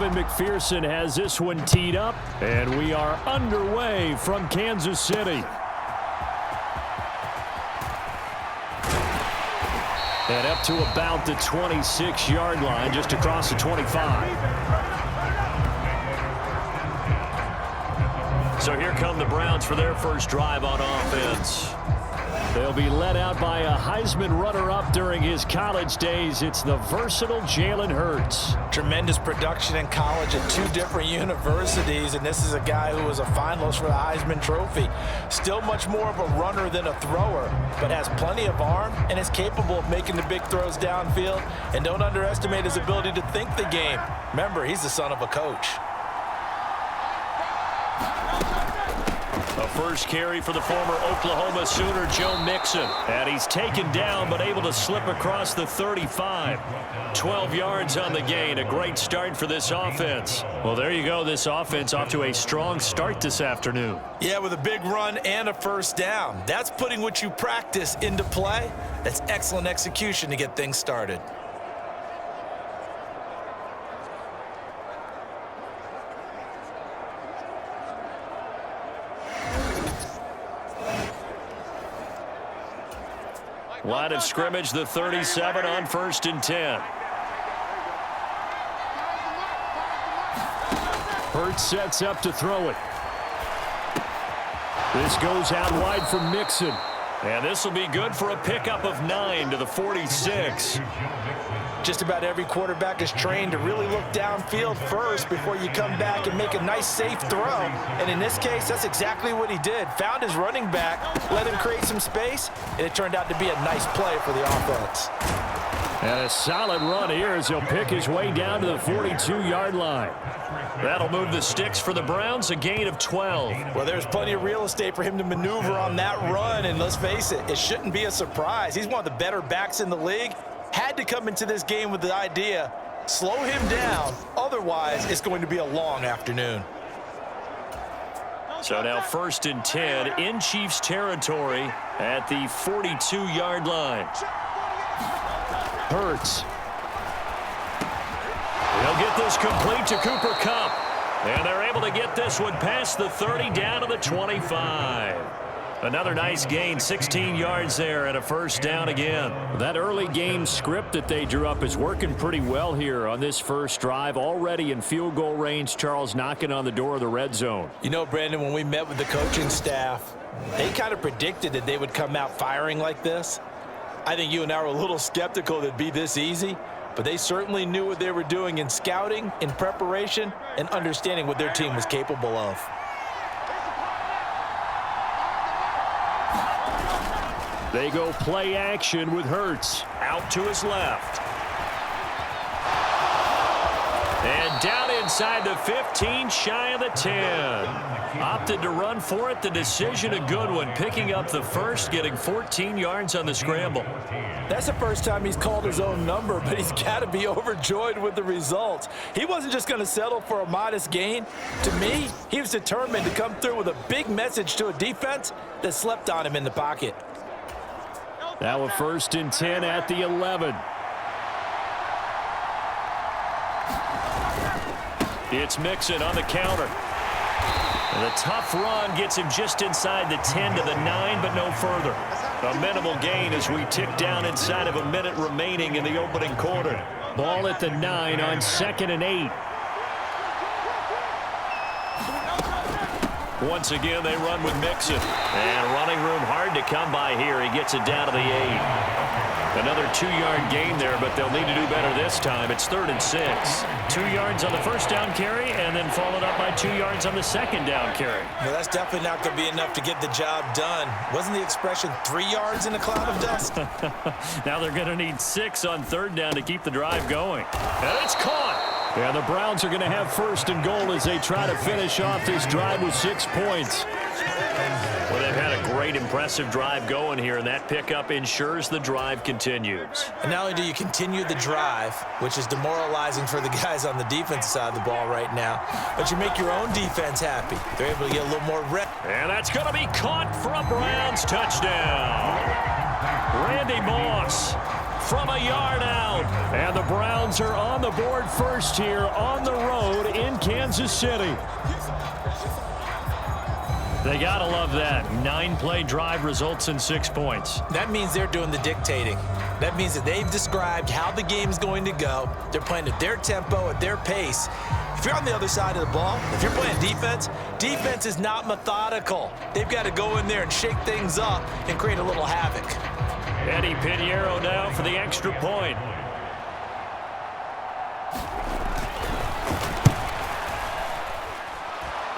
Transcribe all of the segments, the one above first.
Evan McPherson has this one teed up, and we are underway from Kansas City. And up to about the 26-yard line, just across the 25. So here come the Browns for their first drive on offense. They'll be led out by a Heisman runner-up during his college days. It's the versatile Jalen Hurts. Tremendous production in college at 2 different universities, and this is a guy who was a finalist for the Heisman Trophy. Still much more of a runner than a thrower, but has plenty of arm and is capable of making the big throws downfield. And don't underestimate his ability to think the game. Remember, he's the son of a coach. A first carry for the former Oklahoma Sooner, Joe Mixon. And he's taken down but able to slip across the 35. 12 yards on the gain. A great start for this offense. Well, there you go. This offense off to a strong start this afternoon. Yeah, with a big run and a first down. That's putting what you practice into play. That's excellent execution to get things started. Line of scrimmage, the 37 on 1st and 10. Hurts sets up to throw it. This goes out wide from Mixon. And this will be good for a pickup of 9 to the 46. Just about every quarterback is trained to really look downfield first before you come back and make a nice, safe throw. And in this case, that's exactly what he did. Found his running back, let him create some space, and it turned out to be a nice play for the offense. And a solid run here as he'll pick his way down to the 42-yard line. That'll move the sticks for the Browns, a gain of 12. Well, there's plenty of real estate for him to maneuver on that run, and let's face it, it shouldn't be a surprise. He's one of the better backs in the league. Had to come into this game with the idea, slow him down, otherwise it's going to be a long afternoon. So now 1st and 10 in Chiefs territory at the 42-yard line. Hurts. They'll get this complete to Cooper Kupp. And they're able to get this one past the 30 down to the 25. Another nice gain, 16 yards there and a first down again. That early game script that they drew up is working pretty well here on this first drive. Already in field goal range, Charles knocking on the door of the red zone. You know, Brandon, when we met with the coaching staff, they kind of predicted that they would come out firing like this. I think you and I were a little skeptical that it'd be this easy, but they certainly knew what they were doing in scouting, in preparation, and understanding what their team was capable of. They go play action with Hurts. Out to his left. And down inside the 15, shy of the 10. Opted to run for it. The decision a good one. Picking up the first, getting 14 yards on the scramble. That's the first time he's called his own number, but he's got to be overjoyed with the results. He wasn't just going to settle for a modest gain. To me, he was determined to come through with a big message to a defense that slept on him in the pocket. Now a 1st and 10 at the 11. It's Mixon on the counter. And the tough run gets him just inside the 10 to the 9, but no further. A minimal gain as we tick down inside of a minute remaining in the opening quarter. Ball at the 9 on 2nd and 8. Once again, they run with Mixon. And running room hard to come by here. He gets it down to the 8. Another 2-yard gain there, but they'll need to do better this time. It's 3rd and 6. 2 yards on the first down carry, and then followed up by 2 yards on the second down carry. Well, that's definitely not going to be enough to get the job done. Wasn't the expression 3 yards in a cloud of dust? Now they're going to need 6 on 3rd down to keep the drive going. And it's caught. Yeah, the Browns are going to have 1st and goal as they try to finish off this drive with 6 points. Well, they've had a great, impressive drive going here, and that pickup ensures the drive continues. And not only do you continue the drive, which is demoralizing for the guys on the defensive side of the ball right now, but you make your own defense happy. They're able to get a little more rep. And that's going to be caught for a Browns touchdown. Randy Moss from a yard out. And the Browns are on the board first here on the road in Kansas City. They got to love that. 9-play drive results in 6 points. That means they're doing the dictating. That means that they've described how the game's going to go. They're playing at their tempo, at their pace. If you're on the other side of the ball, if you're playing defense, defense is not methodical. They've got to go in there and shake things up and create a little havoc. Eddie Pinheiro now for the extra point.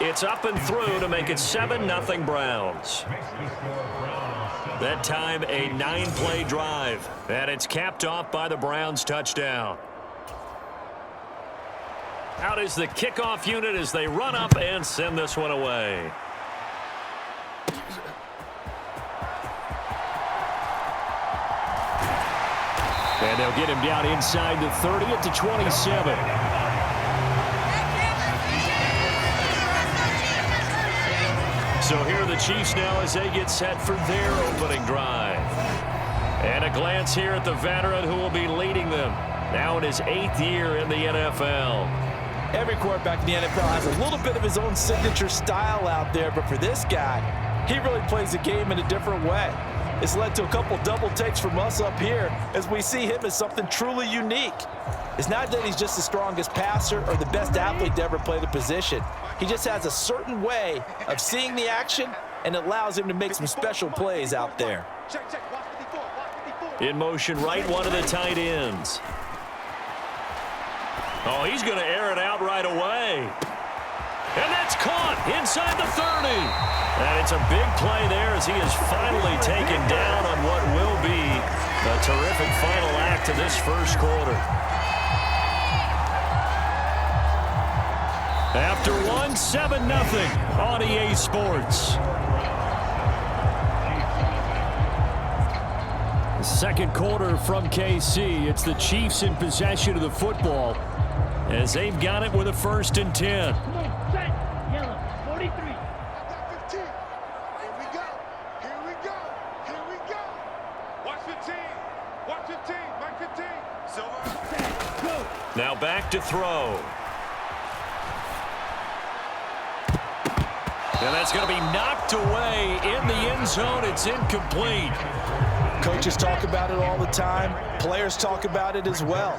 It's up and through to make it 7-0 Browns. That time a 9-play drive, and it's capped off by the Browns touchdown. Out is the kickoff unit as they run up and send this one away. And they'll get him down inside the 30 at the 27. So here are the Chiefs now as they get set for their opening drive. And a glance here at the veteran who will be leading them now in his 8th year in the NFL. Every quarterback in the NFL has a little bit of his own signature style out there, but for this guy, he really plays the game in a different way. It's led to a couple double takes from us up here as we see him as something truly unique. It's not that he's just the strongest passer or the best athlete to ever play the position. He just has a certain way of seeing the action, and it allows him to make some special plays out there. In motion, right one of the tight ends. Oh, he's going to air it out right away. And that's caught inside the 30. And it's a big play there as he is finally taken down on what will be a terrific final act of this first quarter. After one, 7-0 on EA Sports. Second quarter from KC. It's the Chiefs in possession of the football as they've got it with a 1st and 10. Come on, set, yellow, 43. Got 15. Here we go. Here we go. Here we go. Watch 15. Watch 15. Back 15. Silver. Set, go. Now back to throw. And that's going to be knocked away in the end zone. It's incomplete. Coaches talk about it all the time. Players talk about it as well.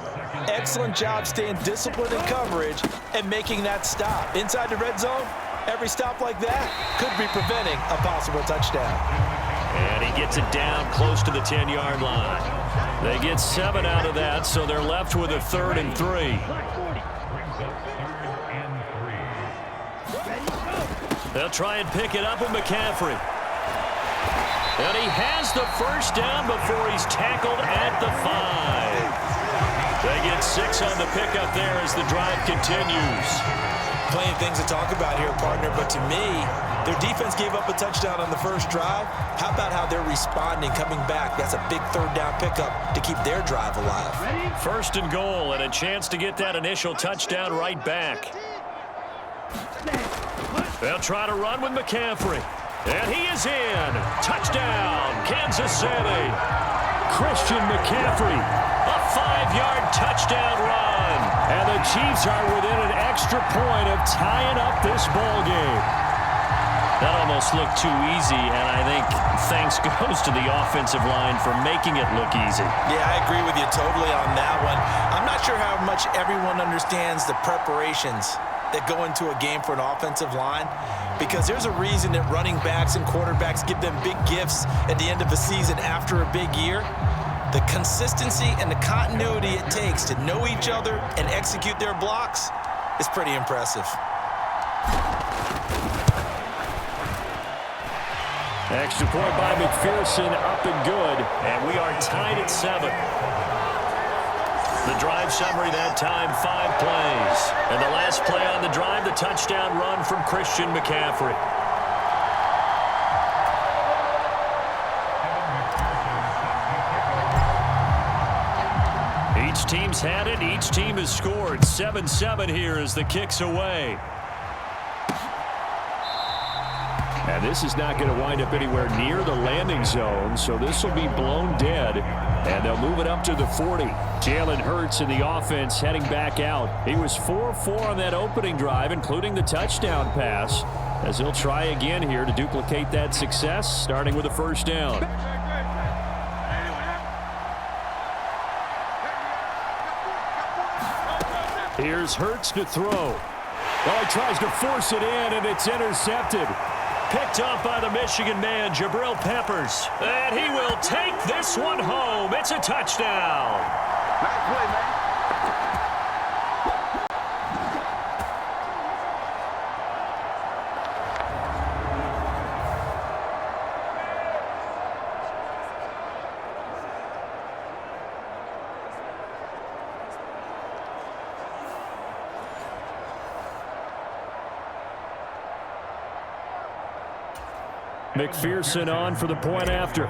Excellent job staying disciplined in coverage and making that stop. Inside the red zone, every stop like that could be preventing a possible touchdown. And he gets it down close to the 10-yard line. They get 7 out of that, so they're left with a 3rd and 3. They'll try and pick it up with McCaffrey. And he has the first down before he's tackled at the 5. They get 6 on the pickup there as the drive continues. Plenty of things to talk about here, partner, but to me, their defense gave up a touchdown on the first drive. How about how they're responding, coming back? That's a big 3rd down pickup to keep their drive alive. 1st and goal and a chance to get that initial touchdown right back. They'll try to run with McCaffrey. And he is in. Touchdown, Kansas City. Christian McCaffrey, a 5-yard touchdown run. And the Chiefs are within an extra point of tying up this ball game. That almost looked too easy, and I think thanks goes to the offensive line for making it look easy. Yeah, I agree with you totally on that one. I'm not sure how much everyone understands the preparations that go into a game for an offensive line, because there's a reason that running backs and quarterbacks give them big gifts at the end of a season after a big year. The consistency and the continuity it takes to know each other and execute their blocks is pretty impressive. Extra point by McPherson, up and good, and we are tied at 7. The drive summary that time, 5 plays. And the last play on the drive, the touchdown run from Christian McCaffrey. Each team's had it. Each team has scored. 7-7 here as the kick's away. And this is not going to wind up anywhere near the landing zone, so this will be blown dead, and they'll move it up to the 40. Jalen Hurts in the offense heading back out. He was 4-4 on that opening drive, including the touchdown pass, as he'll try again here to duplicate that success, starting with a first down. Here's Hurts to throw. Well, he tries to force it in, and it's intercepted. Picked up by the Michigan man, Jabril Peppers. And he will take this one home. It's a touchdown. Nice play, man. McPherson on for the point after.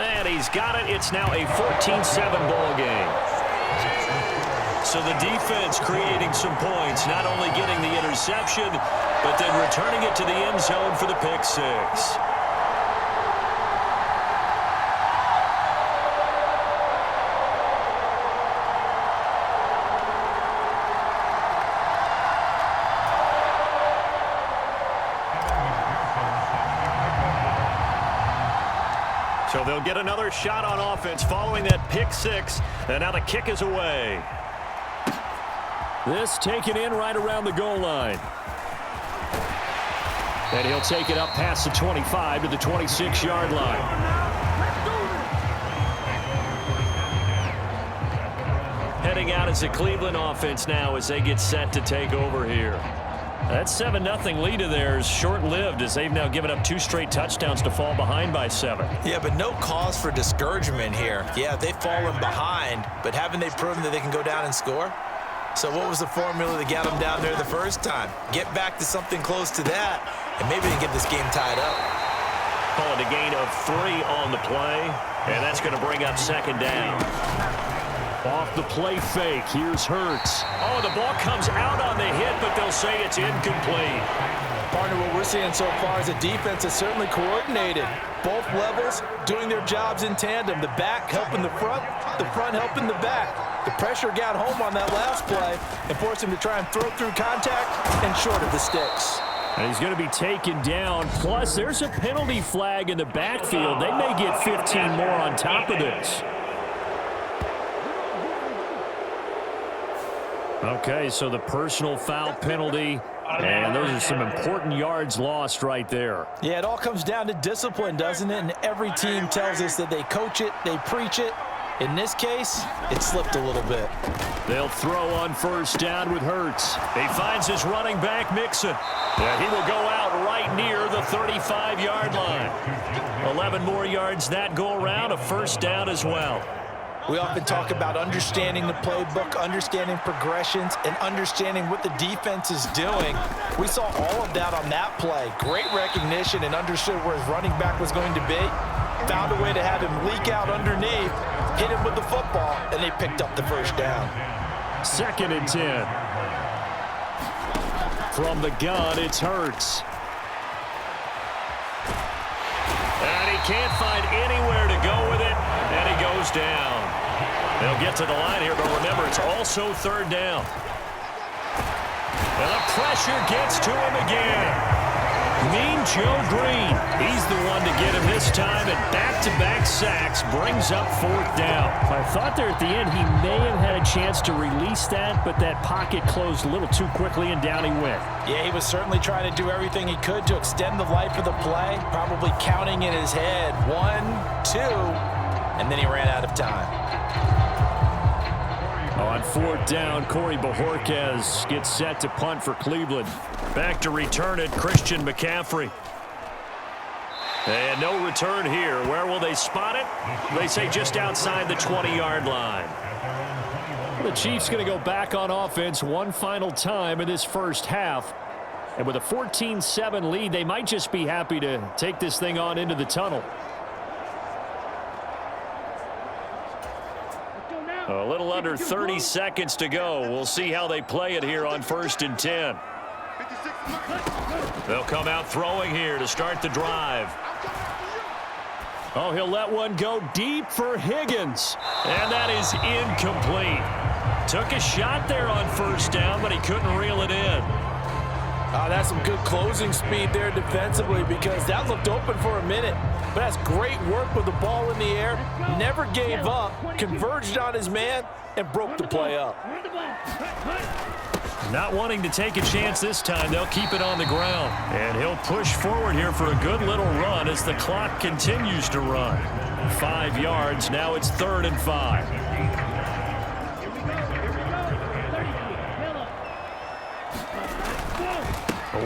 And he's got it. It's now a 14-7 ball game. So the defense creating some points, not only getting the interception, but then returning it to the end zone for the pick six. So they'll get another shot on offense following that pick six, and now the kick is away. This taken in right around the goal line. And he'll take it up past the 25 to the 26-yard line. Heading out as the Cleveland offense now as they get set to take over here. That 7-0 lead of theirs short-lived as they've now given up 2 straight touchdowns to fall behind by 7. Yeah, but no cause for discouragement here. Yeah, they've fallen behind, but haven't they proven that they can go down and score? So what was the formula that got them down there the first time? Get back to something close to that, and maybe they can get this game tied up. Call it a gain of 3 on the play, and that's going to bring up second down. Off the play fake, here's Hurts. Oh, the ball comes out on the hit, but they'll say it's incomplete. Partner, what we're seeing so far is the defense is certainly coordinated. Both levels doing their jobs in tandem. The back helping the front helping the back. The pressure got home on that last play and forced him to try and throw through contact and short of the sticks. And he's going to be taken down. Plus, there's a penalty flag in the backfield. They may get 15 more on top of this. Okay, so the personal foul penalty, and those are some important yards lost right there. Yeah, it all comes down to discipline, doesn't it? And every team tells us that they coach it, they preach it. In this case, it slipped a little bit. They'll throw on first down with Hurts. He finds his running back, Mixon. And he will go out right near the 35-yard line. 11 more yards that go around, a first down as well. We often talk about understanding the playbook, understanding progressions, and understanding what the defense is doing. We saw all of that on that play. Great recognition and understood where his running back was going to be. Found a way to have him leak out underneath, hit him with the football, and they picked up the first down. 2nd and 10. From the gun, it's Hurts. And he can't find anywhere to go with it, and he goes down. They'll get to the line here, but remember, it's also 3rd down. And the pressure gets to him again. Mean Joe Green, he's the one to get him this time, and back-to-back sacks brings up 4th down. I thought there at the end he may have had a chance to release that, but that pocket closed a little too quickly, and down he went. Yeah, he was certainly trying to do everything he could to extend the life of the play, probably counting in his head 1, 2, and then he ran out of time. On 4th down, Corey Bojorquez gets set to punt for Cleveland. Back to return it, Christian McCaffrey. And no return here. Where will they spot it? They say just outside the 20-yard line. The Chiefs going to go back on offense one final time in this first half. And with a 14-7 lead, they might just be happy to take this thing on into the tunnel. Let's go now. A little under 30 seconds to go. We'll see how they play it here on 1st and 10. They'll come out throwing here to start the drive. Oh, he'll let one go deep for Higgins. And that is incomplete. Took a shot there on 1st down, but he couldn't reel it in. That's some good closing speed there defensively because that looked open for a minute. But that's great work with the ball in the air. Never gave up, converged on his man, and broke the play up. Not wanting to take a chance this time, they'll keep it on the ground. And he'll push forward here for a good little run as the clock continues to run. 5 yards, now it's 3rd and 5.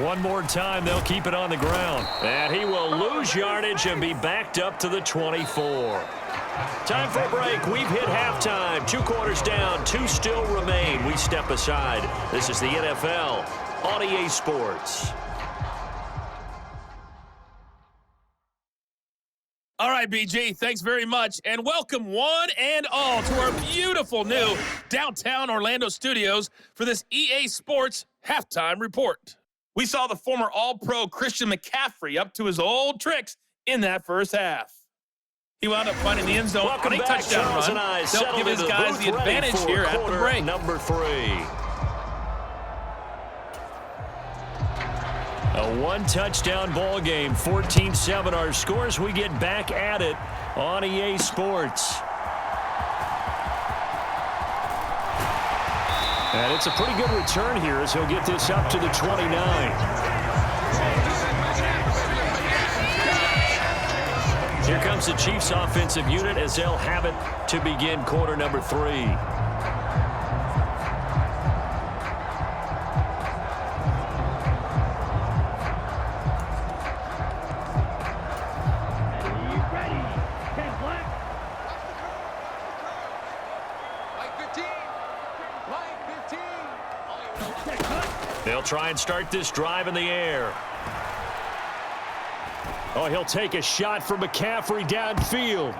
One more time, they'll keep it on the ground. And he will lose yardage and be backed up to the 24. Time for a break. We've hit halftime. 2 quarters down, 2 still remain. We step aside. This is the NFL on EA Sports. All right, BG, thanks very much. And welcome one and all to our beautiful new downtown Orlando studios for this EA Sports Halftime Report. We saw the former All-Pro Christian McCaffrey up to his old tricks in that first half. He wound up finding the end zone on a touchdown run to help give his guys the advantage here at the break. Number 3. A 1-touchdown ball game, 14-7 our scores. We get back at it on EA Sports. And it's a pretty good return here as he'll get this up to the 29. Here comes the Chiefs offensive unit as they'll have it to begin quarter number 3. They'll try and start this drive in the air. Oh, he'll take a shot for McCaffrey downfield.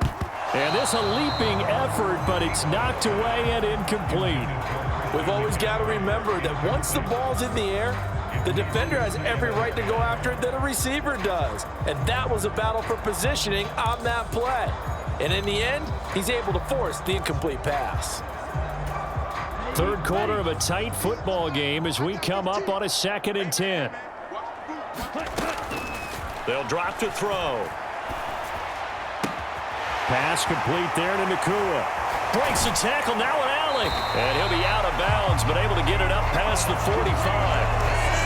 And this a leaping effort, but it's knocked away and incomplete. We've always got to remember that once the ball's in the air, the defender has every right to go after it that a receiver does. And that was a battle for positioning on that play. And in the end, he's able to force the incomplete pass. 3rd quarter of a tight football game as we come up on a 2nd and 10. They'll drop to throw. Pass complete there to Nakua. Breaks the tackle, now an alley. And he'll be out of bounds, but able to get it up past the 45.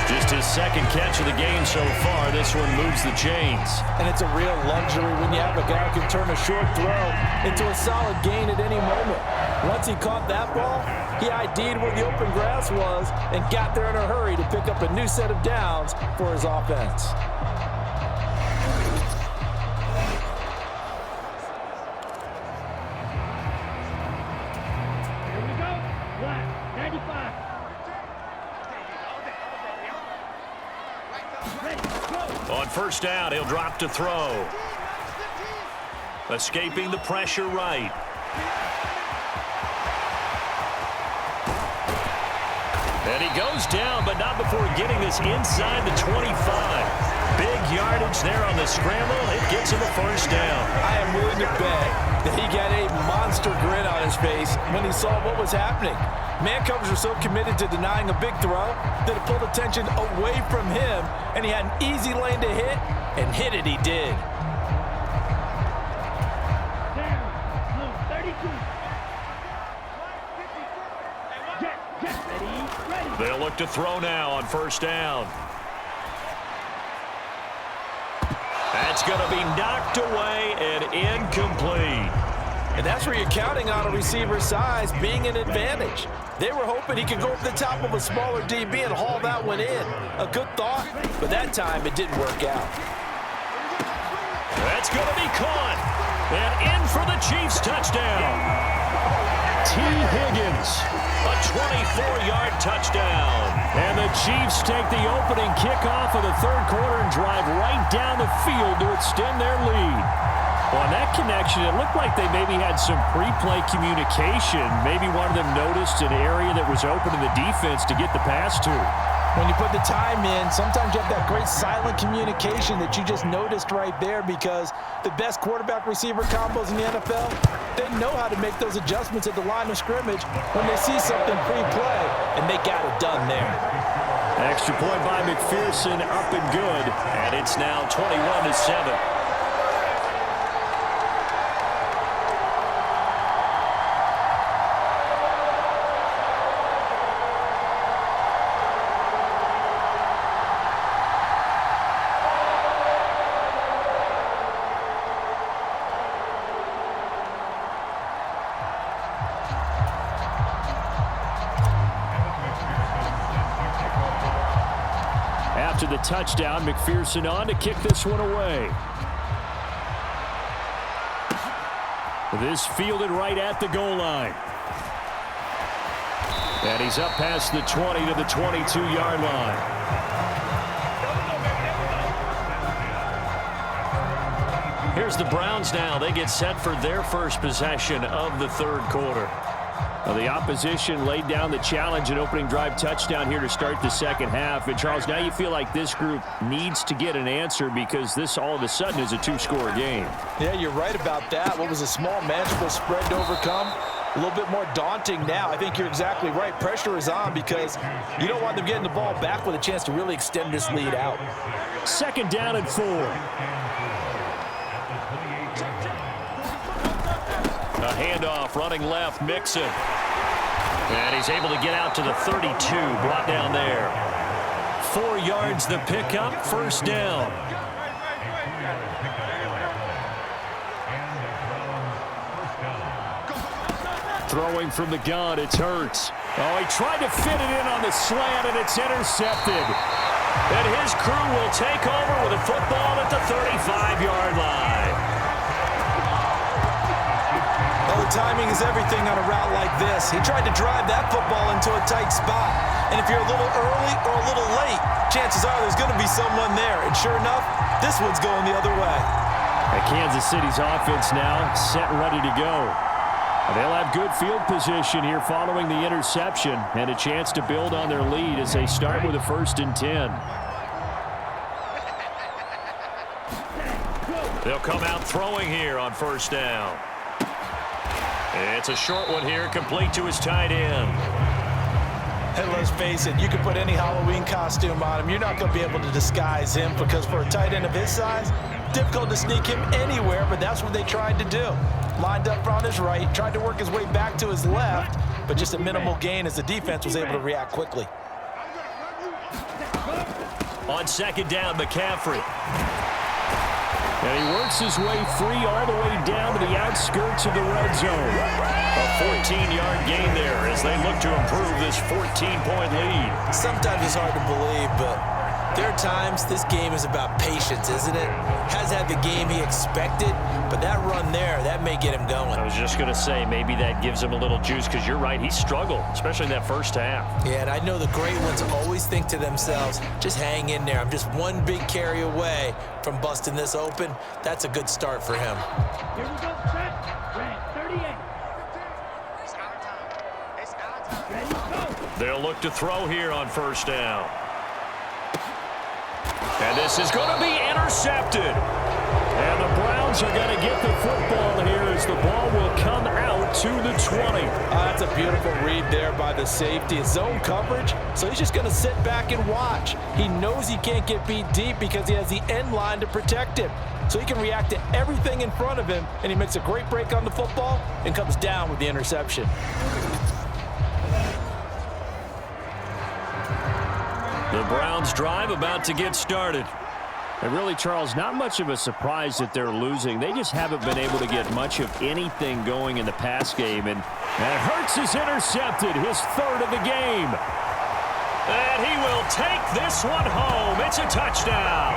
Just his 2nd catch of the game so far. This one moves the chains. And it's a real luxury when you have a guy who can turn a short throw into a solid gain at any moment. Once he caught that ball, he ID'd where the open grass was and got there in a hurry to pick up a new set of downs for his offense. Here we go. Black, 95. Ready, go. On 1st down, he'll drop to throw. Escaping the pressure right. And he goes down, but not before getting this inside the 25. Big yardage there on the scramble. It gets him a 1st down. I am willing to bet that he got a monster grin on his face when he saw what was happening. Man covers were so committed to denying a big throw that it pulled attention away from him, and he had an easy lane to hit, and hit it he did. Down. Blue, 32. Jet, ready. They'll look to throw now on 1st down. That's going to be knocked away and incomplete. And that's where you're counting on a receiver's size being an advantage. They were hoping he could go over the top of a smaller DB and haul that one in. A good thought, but that time it didn't work out. That's going to be caught. And in for the Chiefs touchdown. T. Higgins, a 24-yard touchdown. And the Chiefs take the opening kickoff of the 3rd quarter and drive right down the field to extend their lead. Well, on that connection, it looked like they maybe had some pre-play communication. Maybe one of them noticed an area that was open in the defense to get the pass to. When you put the time in, sometimes you have that great silent communication that you just noticed right there, because the best quarterback-receiver combos in the NFL, they know how to make those adjustments at the line of scrimmage when they see something pre-play, and they got it done there. Extra point by McPherson, up and good, and it's now 21-7. After the touchdown, McPherson on to kick this one away. This fielded right at the goal line. And he's up past the 20 to the 22-yard line. Here's the Browns now. They get set for their first possession of the third quarter. Well, the opposition laid down the challenge and opening drive touchdown here to start the second half. And, Charles, now you feel like this group needs to get an answer because this all of a sudden is a two-score game. Yeah, you're right about that. What was a small, manageable spread to overcome, a little bit more daunting now. I think you're exactly right. Pressure is on because you don't want them getting the ball back with a chance to really extend this lead out. Second down and 4. A handoff, running left, Mixon. And he's able to get out to the 32, brought down there. 4 yards the pickup, first down. Throwing from the gun, it's Hurts. Oh, he tried to fit it in on the slant, and it's intercepted. And his crew will take over with a football at the 35-yard line. Well, the timing is everything on a route like this. He tried to drive that football into a tight spot. And if you're a little early or a little late, chances are there's going to be someone there. And sure enough, this one's going the other way. And Kansas City's offense now set and ready to go. They'll have good field position here following the interception and a chance to build on their lead as they start with a 1st and 10. They'll come out throwing here on first down. It's a short one here, complete to his tight end. And let's face it, you can put any Halloween costume on him. You're not going to be able to disguise him because for a tight end of his size, difficult to sneak him anywhere, but that's what they tried to do. Lined up on his right, tried to work his way back to his left, but just a minimal gain as the defense was able to react quickly. On second down, McCaffrey. And he works his way free all the way down to the outskirts of the red zone. A 14-yard gain there as they look to improve this 14-point lead. Sometimes it's hard to believe, but there are times this game is about patience, isn't it? Has had the game he expected, but that run there, that may get him going. I was just going to say, maybe that gives him a little juice because you're right, he struggled, especially in that first half. Yeah, and I know the great ones always think to themselves, just hang in there. I'm just one big carry away from busting this open. That's a good start for him. Here we go, set. Red, 38. Ready, go. They'll look to throw here on first down. And this is going to be intercepted. And the Browns are going to get the football here as the ball will come out to the 20. That's a beautiful read there by the safety. It's zone coverage, so he's just going to sit back and watch. He knows he can't get beat deep because he has the end line to protect him. So he can react to everything in front of him, and he makes a great break on the football and comes down with the interception. The Browns drive about to get started. And really, Charles, not much of a surprise that they're losing. They just haven't been able to get much of anything going in the pass game. And Hurts is intercepted, his 3rd of the game. And he will take this one home. It's a touchdown.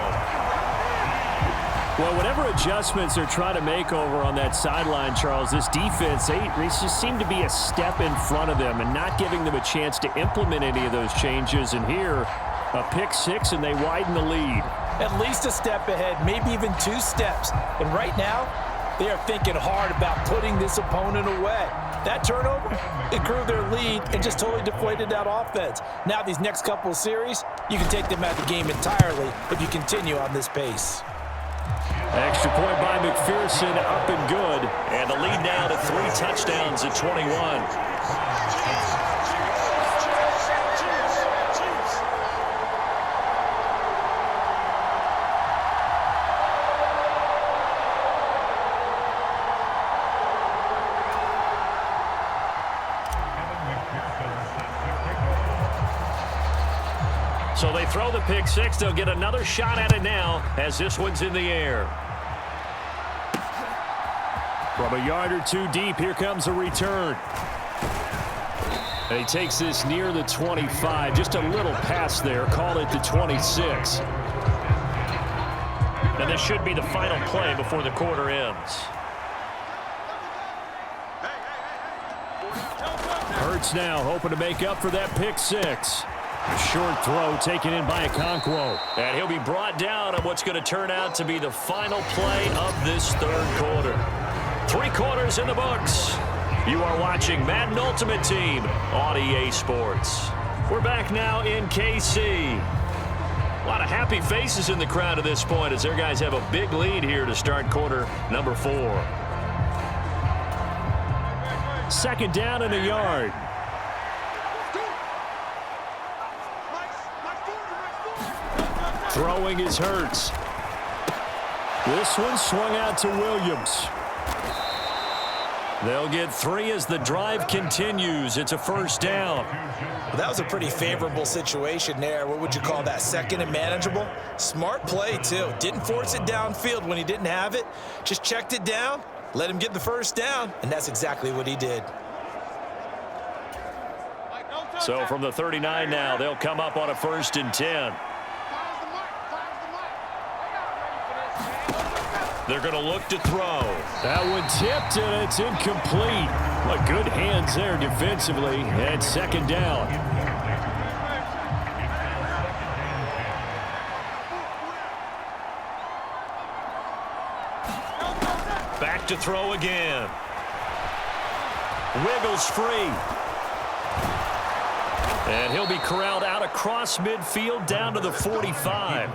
Well, whatever adjustments they're trying to make over on that sideline, Charles, this defense, they just seem to be a step in front of them and not giving them a chance to implement any of those changes. And here, a pick 6, and they widen the lead. At least a step ahead, maybe even 2 steps. And right now, They are thinking hard about putting this opponent away. That turnover, it grew their lead and just totally deflated that offense. Now these next couple of series, you can take them out of the game entirely if you continue on this pace. Extra point by McPherson, up and good. And the lead now to 3 touchdowns at 21. So they throw the pick six. They'll get another shot at it now as this one's in the air. From a yard or 2 deep, here comes a return. And he takes this near the 25. Just a little pass there. Call it the 26. And this should be the final play before the quarter ends. Hurts now hoping to make up for that pick six. A short throw taken in by Okonkwo. And he'll be brought down on what's going to turn out to be the final play of this third quarter. 3 quarters in the books. You are watching Madden Ultimate Team on EA Sports. We're back now in KC. A lot of happy faces in the crowd at this point as their guys have a big lead here to start quarter number 4. 2nd down and a yard. Throwing is Hurts. This one swung out to Williams. They'll get 3 as the drive continues. It's a 1st down. Well, that was a pretty favorable situation there. What would you call that? 2nd and manageable? Smart play, too. Didn't force it downfield when he didn't have it. Just checked it down, let him get the 1st down, and that's exactly what he did. So from the 39 now, they'll come up on a 1st and 10. They're going to look to throw. That one tipped, and it's incomplete. But good hands there defensively, and 2nd down. Back to throw again. Wiggles free. And he'll be corralled out across midfield down to the 45.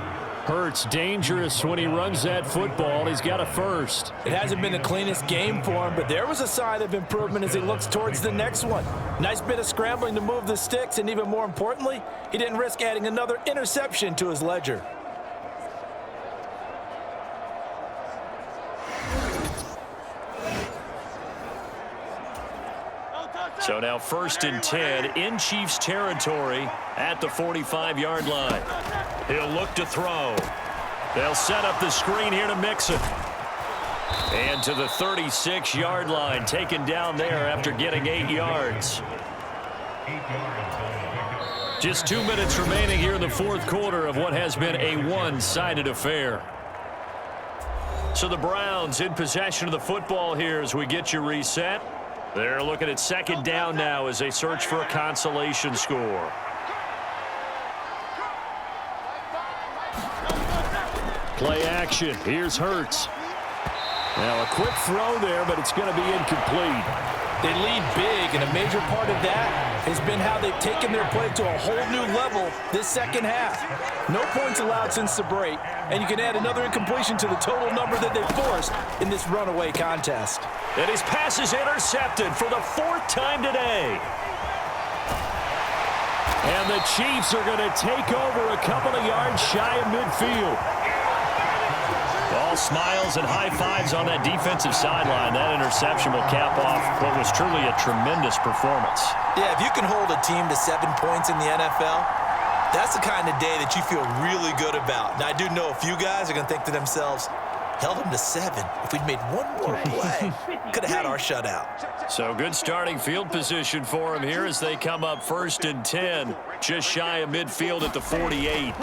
Hurts dangerous when he runs that football. He's got a 1st. It hasn't been the cleanest game for him, but there was a sign of improvement as he looks towards the next one. Nice bit of scrambling to move the sticks, and even more importantly, he didn't risk adding another interception to his ledger. So now 1st and 10 in Chiefs territory at the 45-yard line. He'll look to throw. They'll set up the screen here to Mixon. And to the 36-yard line, taken down there after getting 8 yards. Just 2 minutes remaining here in the 4th quarter of what has been a one-sided affair. So the Browns in possession of the football here as we get you reset. They're looking at 2nd down now as they search for a consolation score. Play action. Here's Hurts. Now a quick throw there, but it's going to be incomplete. They lead big, and a major part of that has been how they've taken their play to a whole new level this 2nd half. No points allowed since the break, and you can add another incompletion to the total number that they've forced in this runaway contest. And his pass is intercepted for the 4th time today. And the Chiefs are going to take over a couple of yards shy of midfield. All smiles and high fives on that defensive sideline. That interception will cap off what was truly a tremendous performance. Yeah, if you can hold a team to 7 points in the NFL, that's the kind of day that you feel really good about. Now, I do know a few guys are going to think to themselves, held them to 7. If we'd made one more play, could have had our shutout. So good starting field position for him here as they come up 1st and 10, just shy of midfield at the 48.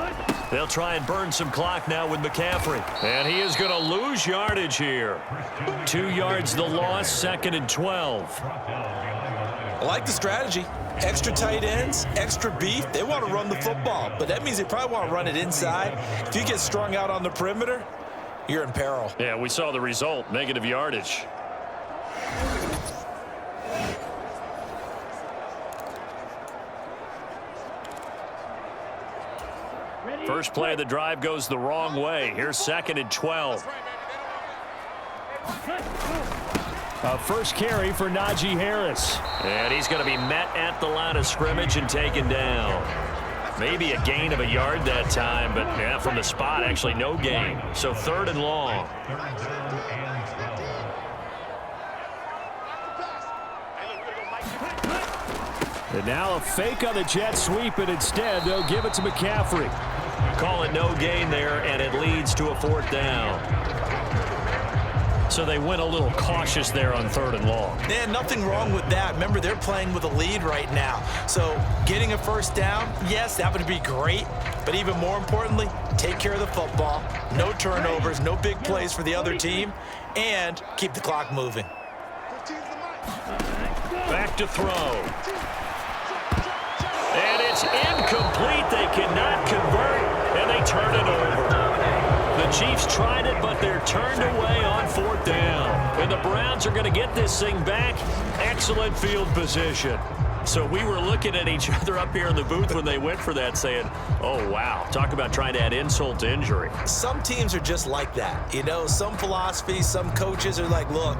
They'll try and burn some clock now with McCaffrey. And he is going to lose yardage here. 2 yards the loss, 2nd and 12. I like the strategy. Extra tight ends, extra beef. They want to run the football, but that means they probably want to run it inside. If you get strung out on the perimeter, you're in peril. Yeah, we saw the result, negative yardage. First play of the drive goes the wrong way. Here's 2nd and 12. A first carry for Najee Harris. And he's going to be met at the line of scrimmage and taken down. Maybe a gain of a yard that time, but yeah, from the spot, actually no gain. So 3rd and long. And now a fake on the jet sweep, and instead they'll give it to McCaffrey. Call it no gain there, and it leads to a 4th down. So they went a little cautious there on 3rd and long. Man, nothing wrong with that. Remember, they're playing with a lead right now. So getting a first down, yes, that would be great. But even more importantly, take care of the football. No turnovers, no big plays for the other team, and keep the clock moving. Back to throw. And it's incomplete. They cannot convert, and they turn it over. The Chiefs tried it, but they're turned away on 4th down. And the Browns are going to get this thing back. Excellent field position. So we were looking at each other up here in the booth when they went for that saying, oh, wow, talk about trying to add insult to injury. Some teams are just like that. You know, some philosophies, some coaches are like, look,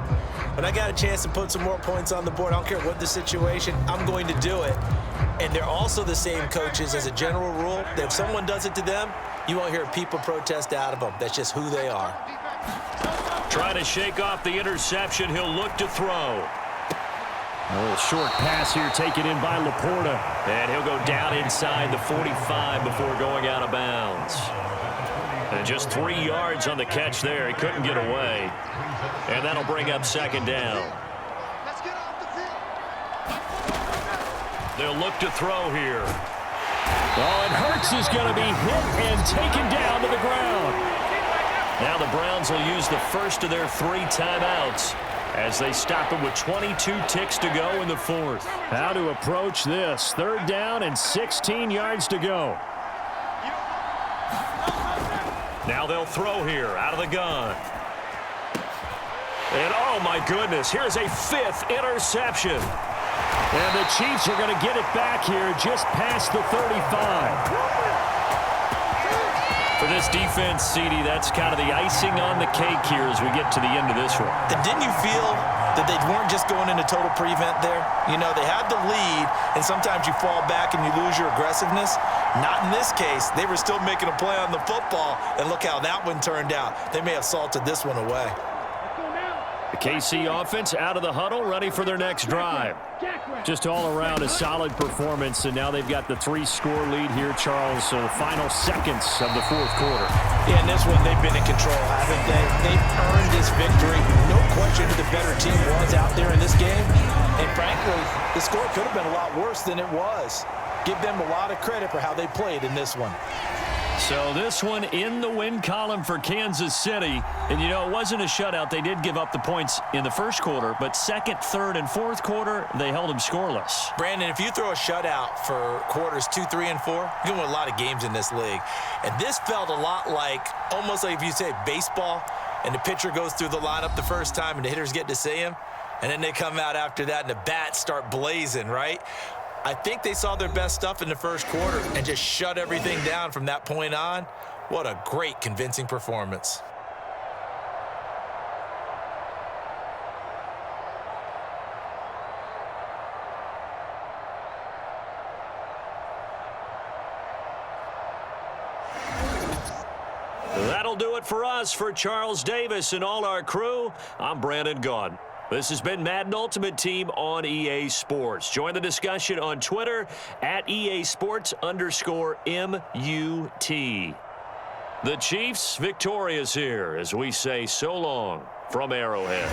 when I got a chance to put some more points on the board, I don't care what the situation, I'm going to do it. And they're also the same coaches as a general rule that if someone does it to them, you won't hear people protest out of them. That's just who they are. Trying to shake off the interception. He'll look to throw. A little short pass here taken in by Laporta. And he'll go down inside the 45 before going out of bounds. And just 3 yards on the catch there. He couldn't get away. And that'll bring up 2nd down. They'll look to throw here. Oh, and Hurts is going to be hit and taken down to the ground. Now the Browns will use the first of their 3 timeouts as they stop him with 22 ticks to go in the 4th. How to approach this. 3rd down and 16 yards to go. Now they'll throw here out of the gun. And oh my goodness, here's a 5th interception. And the Chiefs are going to get it back here just past the 35. For this defense, CD, that's kind of the icing on the cake here as we get to the end of this one. And didn't you feel that they weren't just going into total prevent there? You know, they had the lead, and sometimes you fall back and you lose your aggressiveness. Not in this case. They were still making a play on the football, and look how that one turned out. They may have salted this one away. The KC offense out of the huddle, ready for their next drive. Just all around a solid performance, and now they've got the 3-score lead here, Charles. So the final seconds of the 4th quarter. Yeah, in this one, they've been in control, haven't they? They've earned this victory. No question who the better team was out there in this game. And frankly, the score could have been a lot worse than it was. Give them a lot of credit for how they played in this one. So this one in the win column for Kansas City. And, you know, it wasn't a shutout. They did give up the points in the 1st quarter, but 2nd, 3rd, and 4th quarter, they held them scoreless. Brandon, if you throw a shutout for quarters 2, 3, and 4, you're going to win a lot of games in this league. And this felt a lot like, almost like if you say baseball, and the pitcher goes through the lineup the first time, and the hitters get to see him, and then they come out after that, and the bats start blazing, right? I think they saw their best stuff in the 1st quarter and just shut everything down from that point on. What a great, convincing performance. That'll do it for us. For Charles Davis and all our crew, I'm Brandon Gaudin. This has been Madden Ultimate Team on EA Sports. Join the discussion on Twitter at EA Sports_MUT. The Chiefs victorious here as we say so long from Arrowhead.